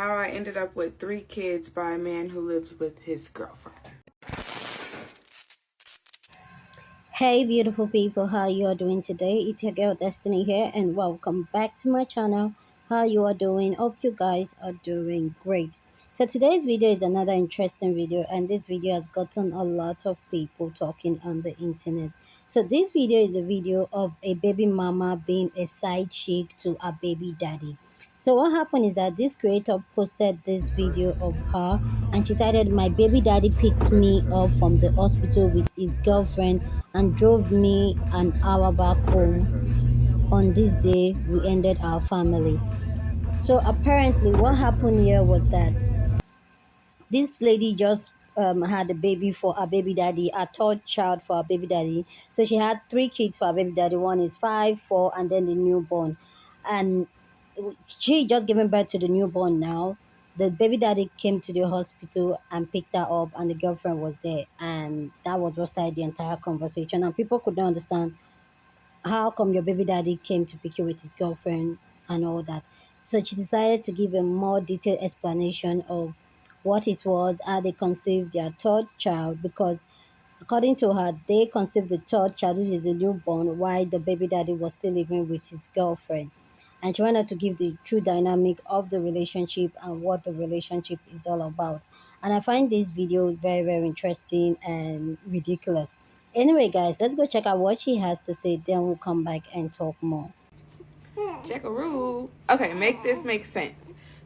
how I ended up with 3 kids by a man who lived with his girlfriend. Hey beautiful people, how you are doing today? It's your girl Destiny here and welcome back to my channel. How you are doing? Hope you guys are doing great. So today's video is another interesting video, and this video has gotten a lot of people talking on the internet. So this video is a video of a baby mama being a side chick to a baby daddy. So what happened is that this creator posted this video of her, and she titled, "My baby daddy picked me up from the hospital with his girlfriend and drove me an hour back home. On this day, we ended our family." So apparently what happened here was that this lady just had a baby for a baby daddy, a third child for a baby daddy. So she had 3 kids for a baby daddy. One is 5, 4, and then the newborn. And she just given birth to the newborn now. The baby daddy came to the hospital and picked her up, and the girlfriend was there. And that was what started the entire conversation. And people could not understand how come your baby daddy came to pick you with his girlfriend and all that. So she decided to give a more detailed explanation of what it was, how they conceived their third child, because according to her, they conceived the third child, which is the newborn, while the baby daddy was still living with his girlfriend. And she wanted to give the true dynamic of the relationship and what the relationship is all about. And I find this video very, very interesting and ridiculous. Anyway, guys, let's go check out what she has to say. Then we'll come back and talk more. Jackaroo. Okay, make this make sense.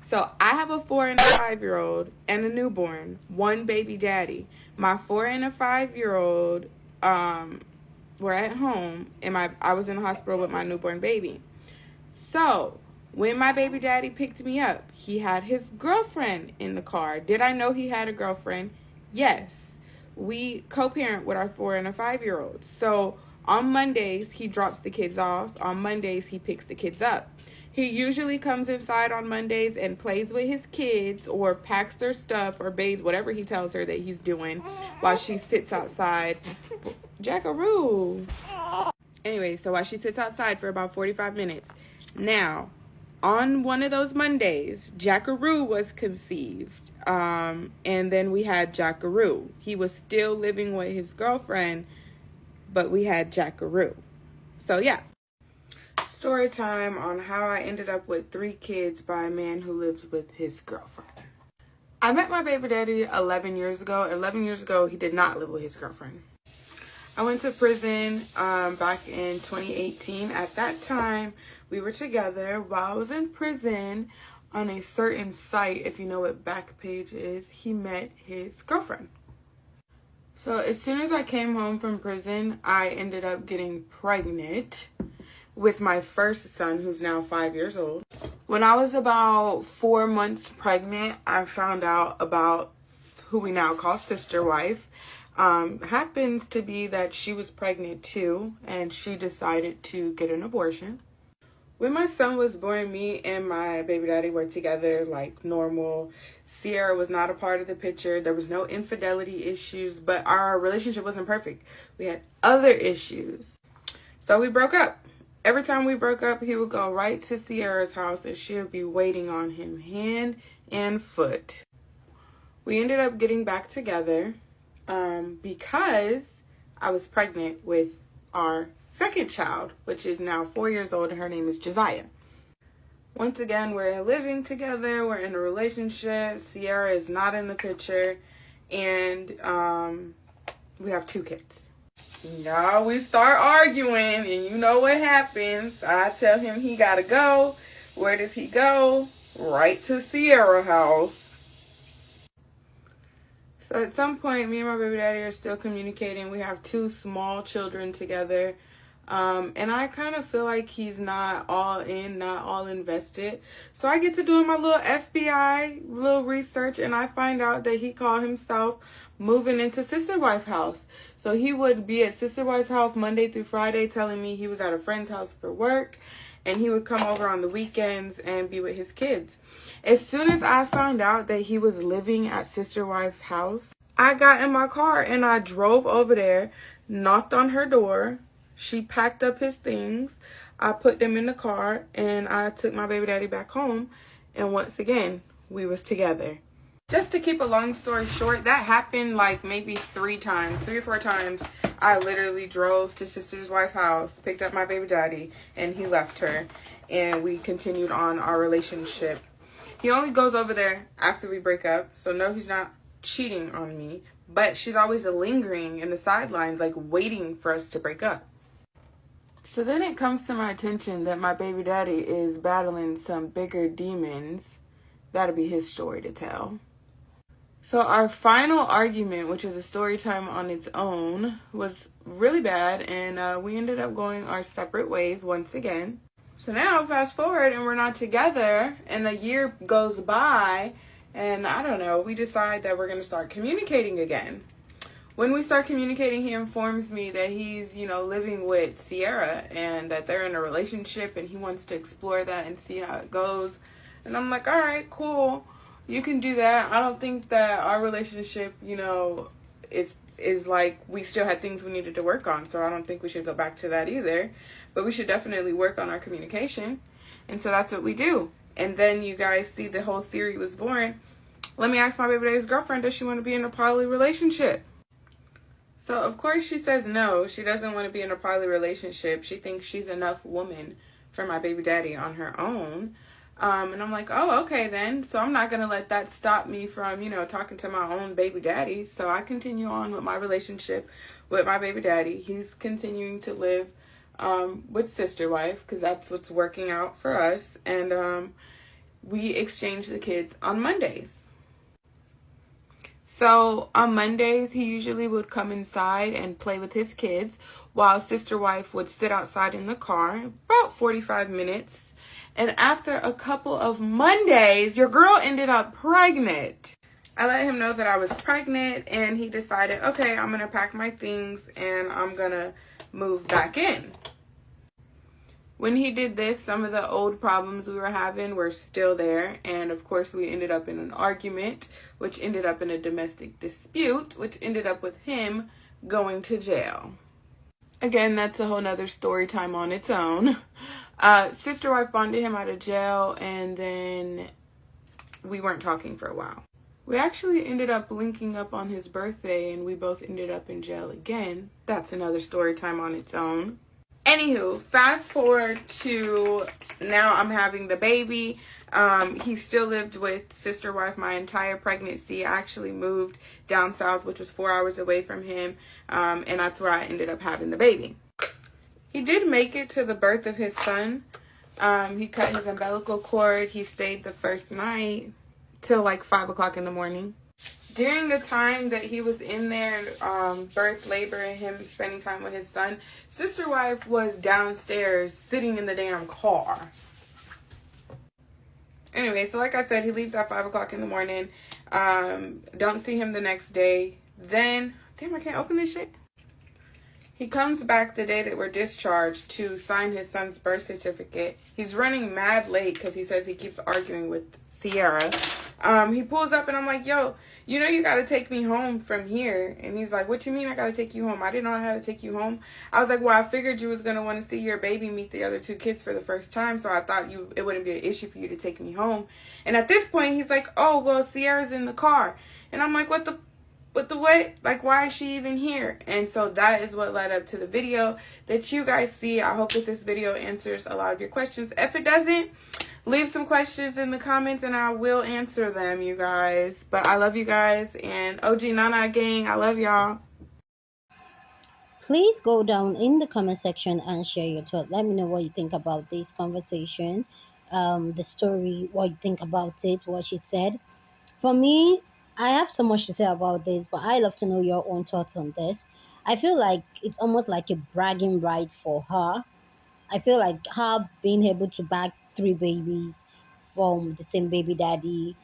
So I have a 4 and a 5-year-old and a newborn, one baby daddy. My 4 and a 5-year-old were at home, and I was in the hospital with my newborn baby. So when my baby daddy picked me up, he had his girlfriend in the car. Did I know he had a girlfriend? Yes. We co-parent with our 4 and a 5-year-old. So on Mondays, he drops the kids off. On Mondays, he picks the kids up. He usually comes inside on Mondays and plays with his kids or packs their stuff or bathes, whatever he tells her that he's doing, while she sits outside. Jackaroo. Anyway, so while she sits outside for about 45 minutes. Now, on one of those Mondays, Jackaroo was conceived. And then we had Jackaroo. He was still living with his girlfriend, but we had Jackaroo. So yeah. Story time on how I ended up with 3 kids by a man who lived with his girlfriend. I met my baby daddy 11 years ago. 11 years ago, he did not live with his girlfriend. I went to prison back in 2018. At that time, we were together. While I was in prison, on a certain site, if you know what Backpage is, he met his girlfriend. So as soon as I came home from prison, I ended up getting pregnant with my first son, who's now 5 years old. When I was about 4 months pregnant, I found out about who we now call sister wife. Happens to be that she was pregnant too, and she decided to get an abortion. When my son was born, me and my baby daddy were together like normal. Sierra was not a part of the picture. There was no infidelity issues, but our relationship wasn't perfect. We had other issues. So we broke up. Every time we broke up, he would go right to Sierra's house and she would be waiting on him hand and foot. We ended up getting back together because I was pregnant with our second child, which is now 4 years old, and her name is Josiah. Once again, we're living together, we're in a relationship. Sierra is not in the picture, and we have 2 kids. Now we start arguing, and you know what happens. I tell him he gotta go. Where does he go? Right to Sierra's house. So at some point, me and my baby daddy are still communicating. We have 2 small children together. And I kind of feel like he's not all in, not all invested. So I get to doing my little FBI little research, and I find out that he called himself moving into sister wife's house. So he would be at sister wife's house Monday through Friday, telling me he was at a friend's house for work, and he would come over on the weekends and be with his kids. As soon as I found out that he was living at sister wife's house, I got in my car and I drove over there, knocked on her door. She packed up his things. I put them in the car and I took my baby daddy back home. And once again, we was together. Just to keep a long story short, that happened like maybe 3 times, 3 or 4 times. I literally drove to sister's wife's house, picked up my baby daddy, and he left her. And we continued on our relationship. He only goes over there after we break up. So no, he's not cheating on me. But she's always lingering in the sidelines, like waiting for us to break up. So then it comes to my attention that my baby daddy is battling some bigger demons. That'll be his story to tell. So our final argument, which is a story time on its own, was really bad, and we ended up going our separate ways once again. So now, fast forward, and we're not together, and a year goes by, and I don't know, we decide that we're going to start communicating again. When we start communicating, he informs me that he's, living with Sierra, and that they're in a relationship, and he wants to explore that and see how it goes. And I'm like, all right, cool. You can do that. I don't think that our relationship, is like we still had things we needed to work on. So I don't think we should go back to that either. But we should definitely work on our communication. And so that's what we do. And then you guys see the whole theory was born. Let me ask my baby daddy's girlfriend, does she want to be in a poly relationship? So of course she says no. She doesn't want to be in a poly relationship. She thinks she's enough woman for my baby daddy on her own. And I'm like, oh, okay then. So I'm not going to let that stop me from, talking to my own baby daddy. So I continue on with my relationship with my baby daddy. He's continuing to live with sister wife because that's what's working out for us. And we exchange the kids on Mondays. So on Mondays, he usually would come inside and play with his kids while sister wife would sit outside in the car about 45 minutes. And after a couple of Mondays, your girl ended up pregnant. I let him know that I was pregnant, and he decided, okay, I'm going to pack my things and I'm going to move back in. When he did this, some of the old problems we were having were still there. And of course, we ended up in an argument, which ended up in a domestic dispute, which ended up with him going to jail. Again, that's a whole nother story time on its own. Sister wife bonded him out of jail, and then we weren't talking for a while. We actually ended up linking up on his birthday, and we both ended up in jail again. That's another story time on its own. Anywho, fast forward to now I'm having the baby. He still lived with sister wife my entire pregnancy. I actually moved down south, which was 4 hours away from him, and that's where I ended up having the baby. He did make it to the birth of his son. He cut his umbilical cord. He stayed the first night till like 5 o'clock in the morning. During the time that he was in there, birth, labor, and him spending time with his son, sister wife was downstairs sitting in the damn car. Anyway, so like I said, he leaves at 5 o'clock in the morning. Don't see him the next day. Then, damn, I can't open this shit. He comes back the day that we're discharged to sign his son's birth certificate. He's running mad late because he says he keeps arguing with Sierra. He pulls up and I'm like, yo, you got to take me home from here. And he's like, what you mean I got to take you home? I didn't know how to take you home. I was like, well, I figured you was going to want to see your baby meet the other 2 kids for the first time. So I thought it wouldn't be an issue for you to take me home. And at this point, he's like, oh, well, Sierra's in the car. And I'm like, what? Like, why is she even here? And so that is what led up to the video that you guys see. I hope that this video answers a lot of your questions. If it doesn't, leave some questions in the comments and I will answer them, you guys. But I love you guys, and OG Nana gang, I love y'all. Please go down in the comment section and share your thought. Let me know what you think about this conversation, the story, what you think about it, what she said. For me, I have so much to say about this, but I love to know your own thoughts on this. I feel like it's almost like a bragging right for her. I feel like her being able to bag 3 babies from the same baby daddy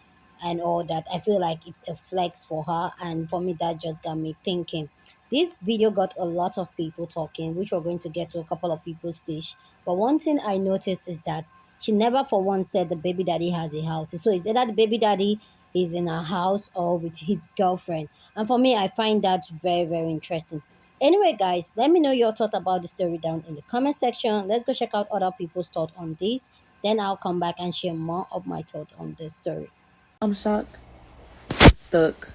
and all that, I feel like it's a flex for her. And for me, that just got me thinking. This video got a lot of people talking, which we're going to get to a couple of people's stage. But one thing I noticed is that she never for once said the baby daddy has a house. So it's either the baby daddy is in a house or with his girlfriend. And for me, I find that very, very interesting. Anyway, guys, let me know your thought about the story down in the comment section. Let's go check out other people's thought on this. Then I'll come back and share more of my thought on this story. I'm shocked, stuck.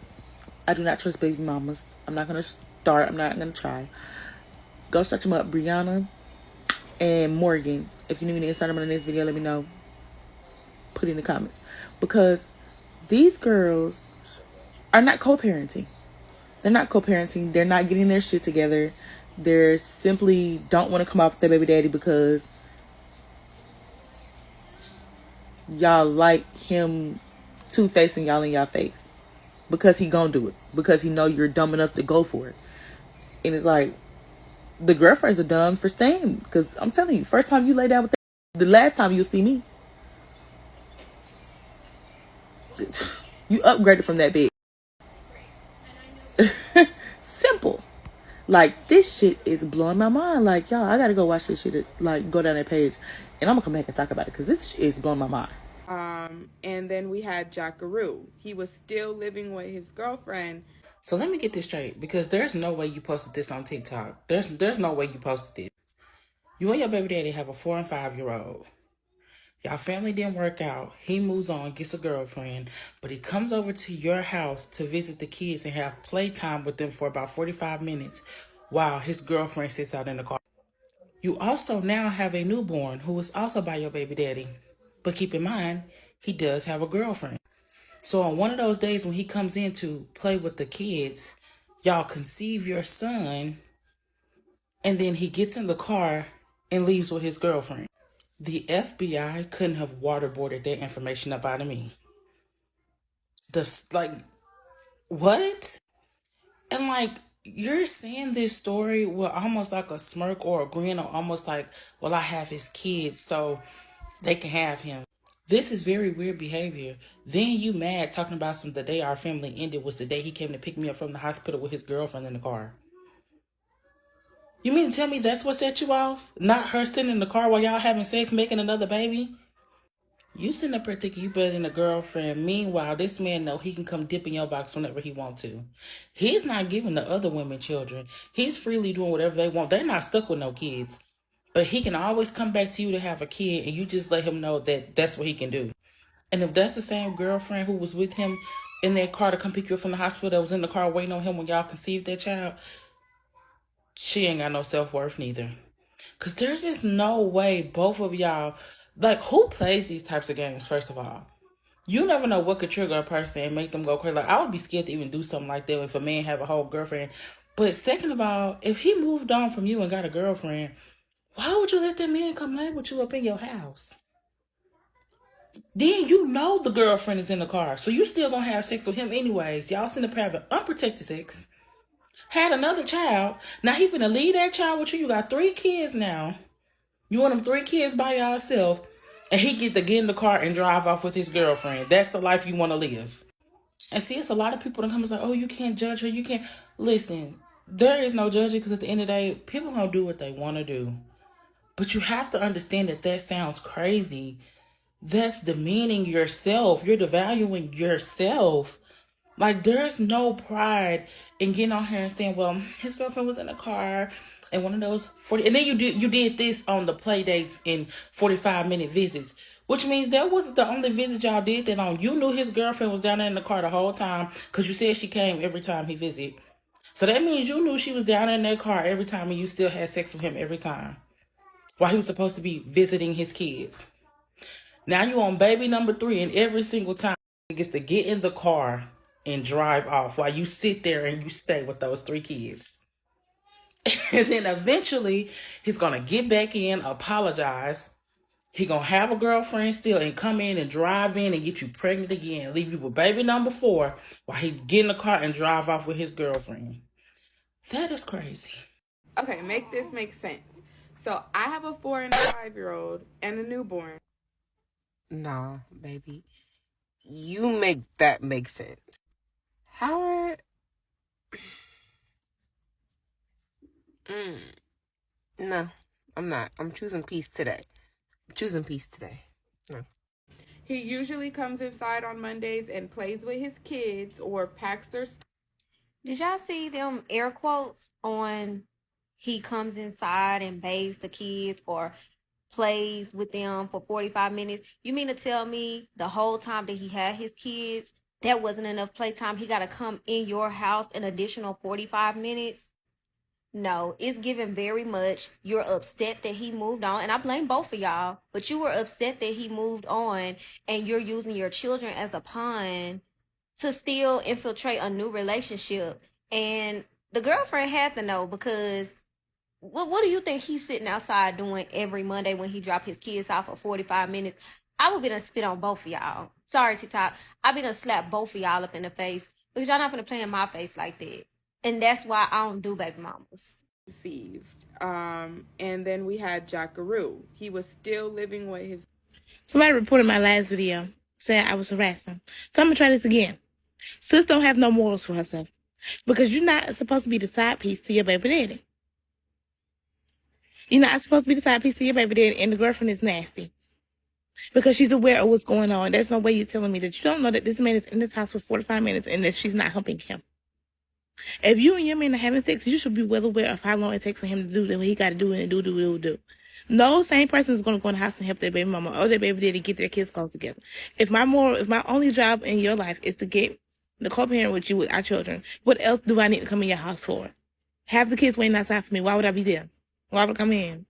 I do not trust baby mamas. I'm not gonna start. I'm not gonna try. Go search them up, Brianna and Morgan. If you need me to insert them in this video, let me know. Put it in the comments, because these girls are not co-parenting. They're not co-parenting. They're not getting their shit together. They're simply don't want to come out with their baby daddy because y'all like him two-facing y'all in y'all face. Because he gonna do it. Because he know you're dumb enough to go for it. And it's like, the girlfriends are dumb for staying. Because I'm telling you, first time you lay down with that, the last time you'll see me, you upgraded from that bed. Simple. Like, this shit is blowing my mind. Like, y'all, I gotta go watch this shit. Like, go down that page. And I'm gonna come back and talk about it. Because this shit is blowing my mind. And then we had Jackaroo. He was still living with his girlfriend. So let me get this straight, because there's no way you posted this on TikTok. There's no way you posted this. You and your baby daddy have a 4 and 5-year-old. Y'all family didn't work out. He moves on, gets a girlfriend, but he comes over to your house to visit the kids and have playtime with them for about 45 minutes while his girlfriend sits out in the car. You also now have a newborn who is also by your baby daddy. But keep in mind, he does have a girlfriend. So on one of those days when he comes in to play with the kids, y'all conceive your son, and then he gets in the car and leaves with his girlfriend. The FBI couldn't have waterboarded that information up out of me. Like, what? And like, you're saying this story with almost like a smirk or a grin, or almost like, well, I have his kids, so they can have him. This is very weird behavior. Then you mad talking about the day our family ended was the day he came to pick me up from the hospital with his girlfriend in the car. You mean to tell me that's what set you off? Not her sitting in the car while y'all having sex, making another baby? You sitting up here thinking you better than a girlfriend. Meanwhile, this man know he can come dip in your box whenever he want to. He's not giving the other women children. He's freely doing whatever they want. They're not stuck with no kids. But he can always come back to you to have a kid, and you just let him know that that's what he can do. And if that's the same girlfriend who was with him in that car to come pick you up from the hospital, that was in the car waiting on him when y'all conceived that child, she ain't got no self-worth neither. Because there's just no way both of y'all, like, who plays these types of games, first of all? You never know what could trigger a person and make them go crazy. Like, I would be scared to even do something like that if a man have a whole girlfriend. But second of all, if he moved on from you and got a girlfriend, why would you let that man come lay with you up in your house? Then you know the girlfriend is in the car, so you still gonna have sex with him anyways. Y'all sitting up having unprotected sex. Had another child. Now he finna leave that child with you. You got 3 kids now. You want them 3 kids by yourself, and he get to get in the car and drive off with his girlfriend. That's the life you want to live. And see, it's a lot of people that come and say, oh, you can't judge her. You can't. Listen, there is no judging, because at the end of the day, people gonna do what they want to do. But you have to understand that that sounds crazy. That's demeaning yourself. You're devaluing yourself. Like, there's no pride in getting on here and saying, well, his girlfriend was in the car and one of those 40, and then you did this on the play dates in 45-minute visits, which means that wasn't the only visit y'all did that on. You knew his girlfriend was down there in the car the whole time, because you said she came every time he visited. So that means you knew she was down in that car every time, and you still had sex with him every time while he was supposed to be visiting his kids. Now you on baby number 3, and every single time he gets to get in the car and drive off while you sit there and you stay with those 3 kids. And then eventually he's gonna get back in, apologize. He gonna have a girlfriend still and come in and drive in and get you pregnant again, leave you with baby number 4 while he get in the car and drive off with his girlfriend. That is crazy. Okay, make this make sense. So I have a 4 and a 5-year-old and a newborn. Nah, baby. You make that make sense. Howard. No, I'm not. I'm choosing peace today. No. He usually comes inside on Mondays and plays with his kids or packs their stuff. Did y'all see them air quotes on he comes inside and bathes the kids, or plays with them for 45 minutes. You mean to tell me the whole time that he had his kids, that wasn't enough playtime? He got to come in your house an additional 45 minutes? No, it's given very much. You're upset that he moved on, and I blame both of y'all, but you were upset that he moved on, and you're using your children as a pawn to still infiltrate a new relationship. And the girlfriend had to know, because what do you think he's sitting outside doing every Monday when he dropped his kids off for 45 minutes? I would be done spit on both of y'all. Sorry, TikTok. I be done slap both of y'all up in the face, because y'all not gonna play in my face like that. And that's why I don't do baby mamas. Conceived. And then we had Jackaroo. He was still living with his. Somebody reported my last video saying I was harassing. So I'm gonna try this again. Sis don't have no morals for herself. Because you're not supposed to be the side piece to your baby daddy. You're not supposed to be the side piece to your baby daddy, and the girlfriend is nasty. Because she's aware of what's going on. There's no way you're telling me that you don't know that this man is in this house for 45 minutes and that she's not helping him. If you and your man are having sex, you should be well aware of how long it takes for him to do what he got to do and do. No same person is going to go in the house and help their baby mama or their baby daddy get their kids close together. If my only job in your life is to get the co-parent with you with our children, what else do I need to come in your house for? Have the kids waiting outside for me. Why would I be there? Why would I come in?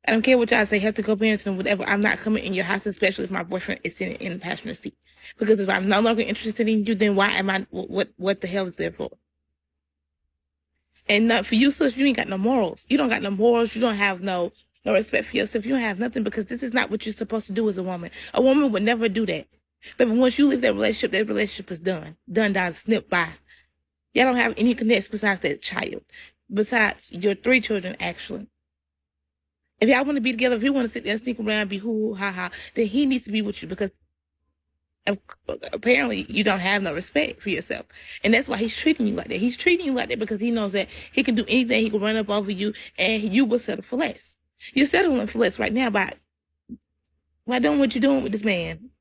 I don't care what y'all say, have to co-parent and whatever. I'm not coming in your house, especially if my boyfriend is sitting in the passenger seat. Because if I'm no longer interested in you, then why am I? What the hell is there for? And not for you, sis, you ain't got no morals. You don't got no morals. You don't have no respect for yourself. You don't have nothing, because this is not what you're supposed to do as a woman. A woman would never do that. But once you leave that relationship is done. Done, down, snip, by. Y'all don't have any connects besides that child. Besides your 3 children, actually. If y'all want to be together, if you want to sit there and sneak around, be hoo ha ha, then he needs to be with you, because apparently you don't have no respect for yourself. And that's why he's treating you like that. He's treating you like that because he knows that he can do anything. He can run up over you and you will settle for less. You're settling for less right now by doing what you're doing with this man.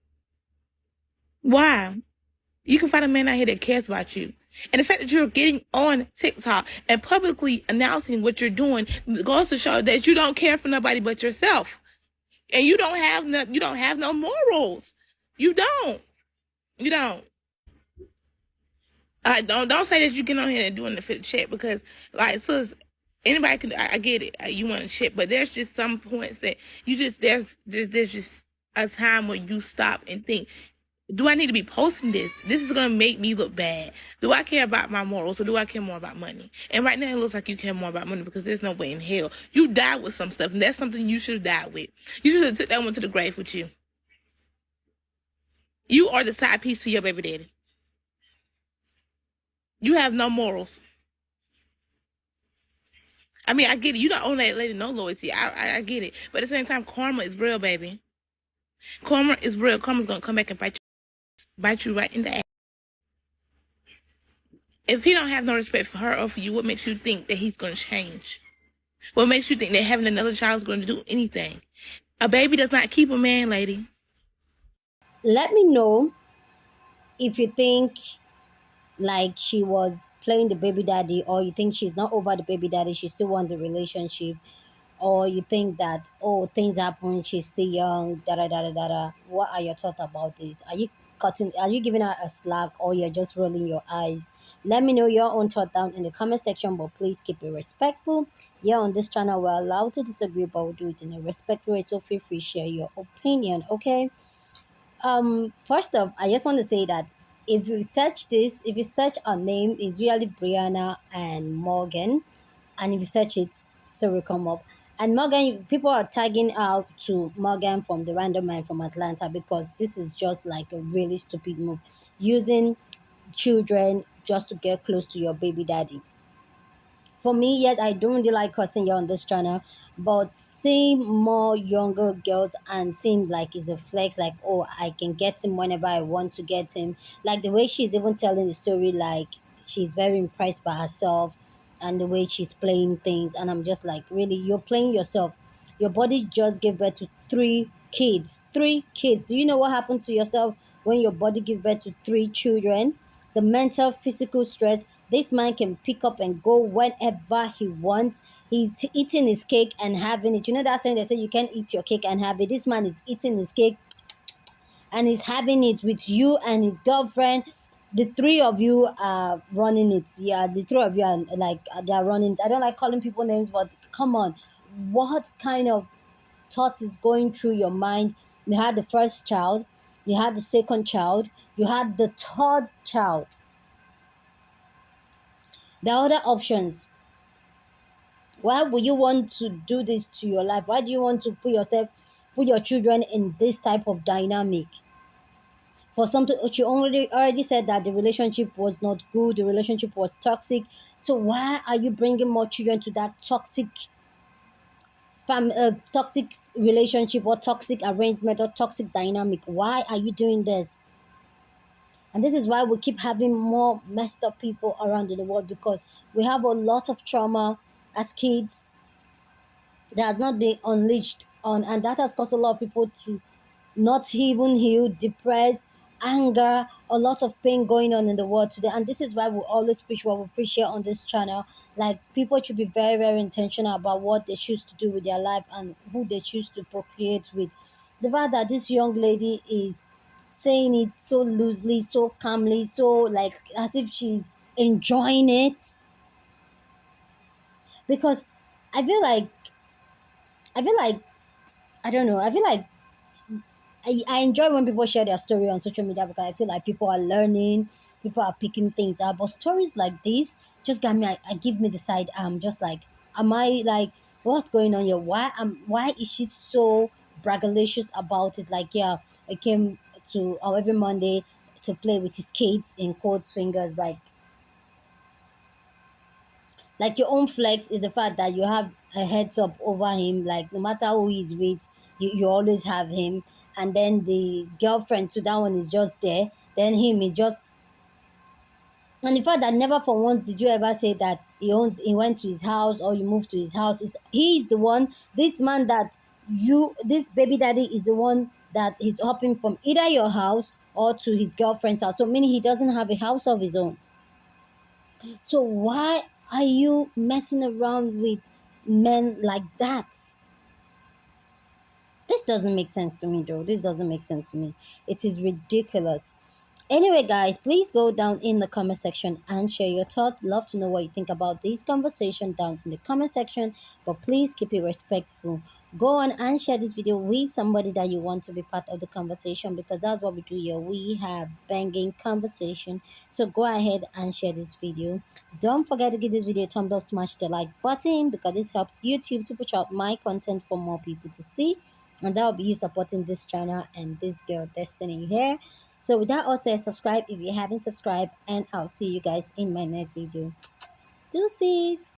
Why? You can find a man out here that cares about you. And the fact that you're getting on TikTok and publicly announcing what you're doing goes to show that you don't care for nobody but yourself. And you don't have no morals. You don't. Don't say that you get on here and doing the fit check, because like, sis, anybody can. I get it. You want to check, but there's just some points that you just there's just a time where you stop and think, do I need to be posting this? This is gonna make me look bad. Do I care about my morals, or do I care more about money? And right now it looks like you care more about money, because there's no way in hell you died with some stuff, and that's something you should have died with. You should have took that one to the grave with you. You are the side piece to your baby daddy. You have no morals. I mean, I get it. You don't owe that lady no loyalty. I get it. But at the same time, karma is real, baby. Karma is real. Karma's gonna come back and bite you right in the ass. If he don't have no respect for her or for you, what makes you think that he's gonna change? What makes you think that having another child is gonna do anything? A baby does not keep a man, lady. Let me know if you think like she was playing the baby daddy, or you think she's not over the baby daddy, she still wants the relationship, or you think that, oh, things happen, she's still young, da da da da da da. What are your thoughts about this? Are you giving her a slack, or you're just rolling your eyes? Let me know your own thought down in the comment section, but please keep it respectful. Yeah, on this channel we're allowed to disagree, but we'll do it in a respectful way, so feel free to share your opinion, okay? First off, I just want to say that if you search our name, it's really Brianna and Morgan, and if you search it, still will come up. And Morgan, people are tagging out to Morgan from the random man from Atlanta, because this is just like a really stupid move, using children just to get close to your baby daddy. For me, yes, I don't really like cussing you on this channel, but seeing more younger girls and seeing like it's a flex, like, oh, I can get him whenever I want to get him. Like the way she's even telling the story, like she's very impressed by herself and the way she's playing things. And I'm just like, really, you're playing yourself. Your body just gave birth to 3 kids. 3 kids. Do you know what happened to yourself when your body gave birth to 3 children? the mental, physical stress. This man can pick up and go whenever he wants. He's eating his cake and having it. You know that saying they say you can't eat your cake and have it. This man is eating his cake and he's having it with you and his girlfriend. The three of you are running it. Yeah, the three of you are like they are running it. I don't like calling people names, but come on, what kind of thought is going through your mind? You had the first child, you had the second child, you had the third child. There are other options. Why would you want to do this to your life? Why do you want to put your children in this type of dynamic? For something she already said that the relationship was not good, the relationship was toxic. So why are you bringing more children to that toxic relationship or toxic arrangement or toxic dynamic? Why are you doing this? And this is why we keep having more messed up people around in the world, because we have a lot of trauma as kids that has not been unleashed on, and that has caused a lot of people to not even heal, depressed, anger, a lot of pain going on in the world today. And this is why we always preach what we preach here on this channel. Like, people should be very, very intentional about what they choose to do with their life and who they choose to procreate with. The fact that this young lady is saying it so loosely, so calmly, so like as if she's enjoying it, because I feel like I feel like I don't know. I feel like I enjoy when people share their story on social media, because I feel like people are learning, people are picking things up. But stories like this just got me. I give me the side. Just like, am I like, what's going on here? Why is she so braggadocious about it? Like, yeah, I came to every Monday to play with his kids in cold fingers. Like your own flex is the fact that you have a heads up over him. Like, no matter who he's with, you always have him. And then the girlfriend, so that one is just there. Then him is just, and the fact that never for once did you ever say that he went to his house or you moved to his house. He's the one, this man that this baby daddy is the one that he's hopping from either your house or to his girlfriend's house. So meaning he doesn't have a house of his own. So why are you messing around with men like that? This doesn't make sense to me, though. This doesn't make sense to me. It is ridiculous. Anyway, guys, please go down in the comment section and share your thoughts. Love to know what you think about this conversation down in the comment section, but please keep it respectful. Go on and share this video with somebody that you want to be part of the conversation, because that's what we do here. We have banging conversation. So go ahead and share this video. Don't forget to give this video a thumbs up, smash the like button, because this helps YouTube to push out my content for more people to see. And that will be you supporting this channel and this girl Destiny here. So with that all said, subscribe if you haven't subscribed, and I'll see you guys in my next video. Deuces.